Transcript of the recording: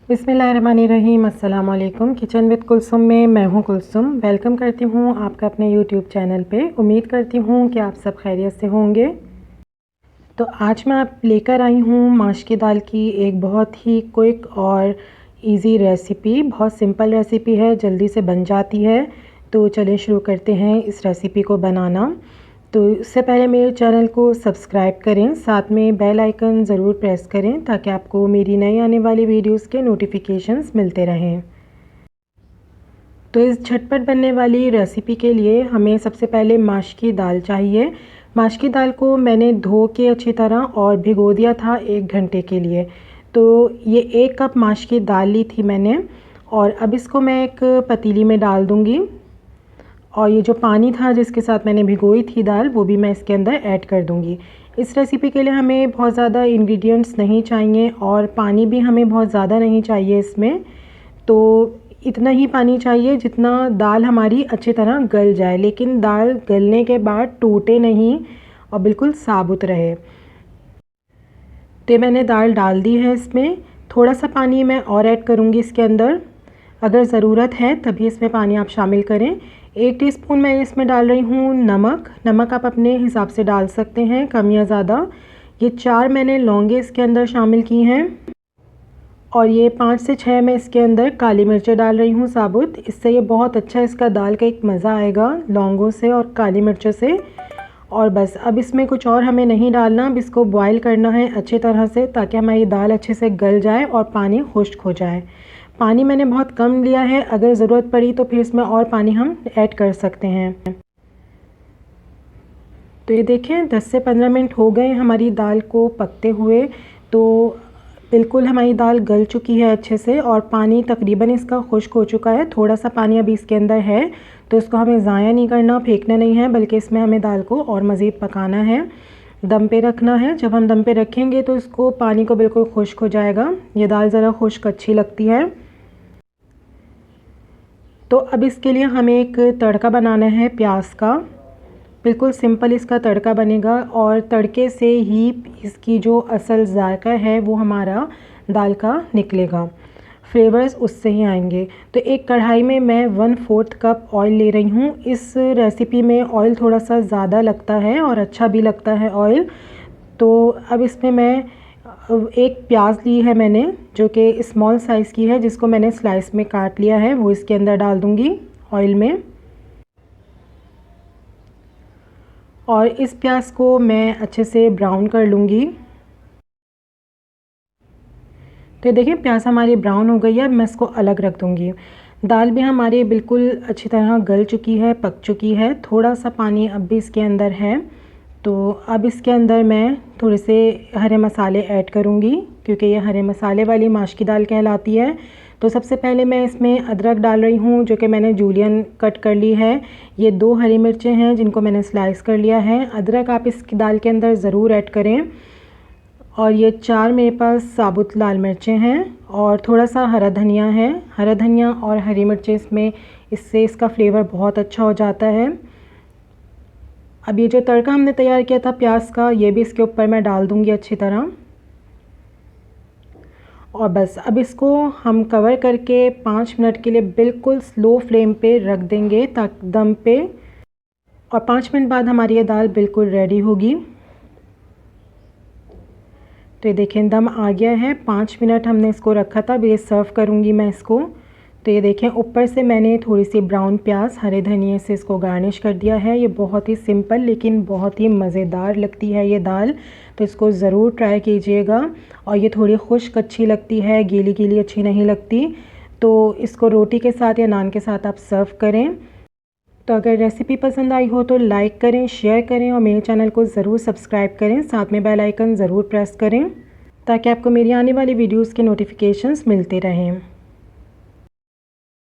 बिस्मिल्लाहिर्रहमानिर्रहीम। अस्सलाम वालेकुम। किचन विद कुलसुम में मैं हूँ कुलसुम। वेलकम करती हूँ आपका अपने यूट्यूब चैनल पे। उम्मीद करती हूँ कि आप सब खैरियत से होंगे। तो आज मैं आप लेकर आई हूँ माश की दाल की एक बहुत ही क्विक और इजी रेसिपी। बहुत सिंपल रेसिपी है, जल्दी से बन जाती है। तो चलिए शुरू करते हैं इस रेसिपी को बनाना। तो इससे पहले मेरे चैनल को सब्सक्राइब करें, साथ में बेल आइकन ज़रूर प्रेस करें ताकि आपको मेरी नई आने वाली वीडियोस के नोटिफिकेशंस मिलते रहें। तो इस झटपट बनने वाली रेसिपी के लिए हमें सबसे पहले माश की दाल चाहिए। माश की दाल को मैंने धो के अच्छी तरह और भिगो दिया था 1 घंटे के लिए। तो ये 1 कप माश की दाल ली थी मैंने, और अब इसको मैं एक पतीली में डाल दूँगी। और ये जो पानी था जिसके साथ मैंने भिगोई थी दाल, वो भी मैं इसके अंदर ऐड कर दूँगी। इस रेसिपी के लिए हमें बहुत ज़्यादा इंग्रेडिएंट्स नहीं चाहिए और पानी भी हमें बहुत ज़्यादा नहीं चाहिए इसमें। तो इतना ही पानी चाहिए जितना दाल हमारी अच्छी तरह गल जाए, लेकिन दाल गलने के बाद टूटे नहीं और बिल्कुल साबुत रहे। तो मैंने दाल डाल दी है इसमें। थोड़ा सा पानी मैं और ऐड करूँगी इसके अंदर, अगर ज़रूरत है तभी इसमें पानी आप शामिल करें। 1 टीस्पून मैं इसमें डाल रही हूँ नमक। नमक आप अपने हिसाब से डाल सकते हैं, कम या ज़्यादा। ये 4 मैंने लौंगे इसके अंदर शामिल की हैं, और ये 5 से 6 मैं इसके अंदर काली मिर्चें डाल रही हूँ साबुत। इससे ये बहुत अच्छा इसका दाल का एक मज़ा आएगा लौंगों से और काली मिर्चों से। और बस अब इसमें कुछ और हमें नहीं डालना। अब इसको बॉईल करना है अच्छी तरह से ताकि हमारी दाल अच्छे से गल जाए और पानी खुश्क हो जाए। पानी मैंने बहुत कम लिया है, अगर ज़रूरत पड़ी तो फिर इसमें और पानी हम ऐड कर सकते हैं। तो ये देखें 10 से 15 मिनट हो गए हमारी दाल को पकते हुए। तो बिल्कुल हमारी दाल गल चुकी है अच्छे से और पानी तकरीबन इसका खुश्क हो चुका है। थोड़ा सा पानी अभी इसके अंदर है, तो इसको हमें ज़ाया नहीं करना, फेंकना नहीं है, बल्कि इसमें हमें दाल को और मज़ीद पकाना है, दम पे रखना है। जब हम दम पे रखेंगे तो इसको पानी को बिल्कुल खुश्क हो जाएगा। ये दाल ज़रा खुश्क अच्छी लगती है। तो अब इसके लिए हमें एक तड़का बनाना है प्याज का। बिल्कुल सिंपल इसका तड़का बनेगा और तड़के से ही इसकी जो असल जायका है वो हमारा दाल का निकलेगा, फ्लेवर्स उससे ही आएंगे। तो एक कढ़ाई में मैं 1/4 कप ऑयल ले रही हूँ। इस रेसिपी में ऑयल थोड़ा सा ज़्यादा लगता है और अच्छा भी लगता है ऑयल। तो अब इसमें मैं एक प्याज ली है मैंने, जो कि स्मॉल साइज़ की है, जिसको मैंने स्लाइस में काट लिया है, वो इसके अंदर डाल दूँगी ऑयल में। और इस प्याज को मैं अच्छे से ब्राउन कर लूँगी। तो देखिए प्याज हमारी ब्राउन हो गई है। मैं इसको अलग रख दूँगी। दाल भी हमारी बिल्कुल अच्छी तरह गल चुकी है, पक चुकी है। थोड़ा सा पानी अब भी इसके अंदर है। तो अब इसके अंदर मैं थोड़े से हरे मसाले ऐड करूँगी, क्योंकि ये हरे मसाले वाली माश की दाल कहलाती है। तो सबसे पहले मैं इसमें अदरक डाल रही हूँ, जो कि मैंने जूलियन कट कर ली है। ये 2 हरी मिर्चें हैं जिनको मैंने स्लाइस कर लिया है। अदरक आप इस दाल के अंदर ज़रूर ऐड करें। और ये 4 मेरे पास साबुत लाल मिर्चें हैं और थोड़ा सा हरा धनिया है। हरा धनिया और हरी मिर्चें इससे इसका फ्लेवर बहुत अच्छा हो जाता है। अब ये जो तड़का हमने तैयार किया था प्याज का, ये भी इसके ऊपर मैं डाल दूँगी अच्छी तरह। और बस अब इसको हम कवर करके 5 मिनट के लिए बिल्कुल स्लो फ्लेम पे रख देंगे ताकि दम पे। और 5 मिनट बाद हमारी ये दाल बिल्कुल रेडी होगी। तो ये देखें दम आ गया है। 5 मिनट हमने इसको रखा था। अब ये सर्व करूँगी मैं इसको। तो ये देखें ऊपर से मैंने थोड़ी सी ब्राउन प्याज हरे धनिए से इसको गार्निश कर दिया है। ये बहुत ही सिंपल लेकिन बहुत ही मज़ेदार लगती है ये दाल, तो इसको ज़रूर ट्राई कीजिएगा। और ये थोड़ी खुश्क अच्छी लगती है, गीली गीली अच्छी नहीं लगती। तो इसको रोटी के साथ या नान के साथ आप सर्व करें। तो अगर रेसिपी पसंद आई हो तो लाइक करें, शेयर करें और मेरे चैनल को ज़रूर सब्सक्राइब करें। साथ में बेल आइकन ज़रूर प्रेस करें ताकि आपको मेरी आने वाली वीडियोस के नोटिफिकेशंस मिलते रहें।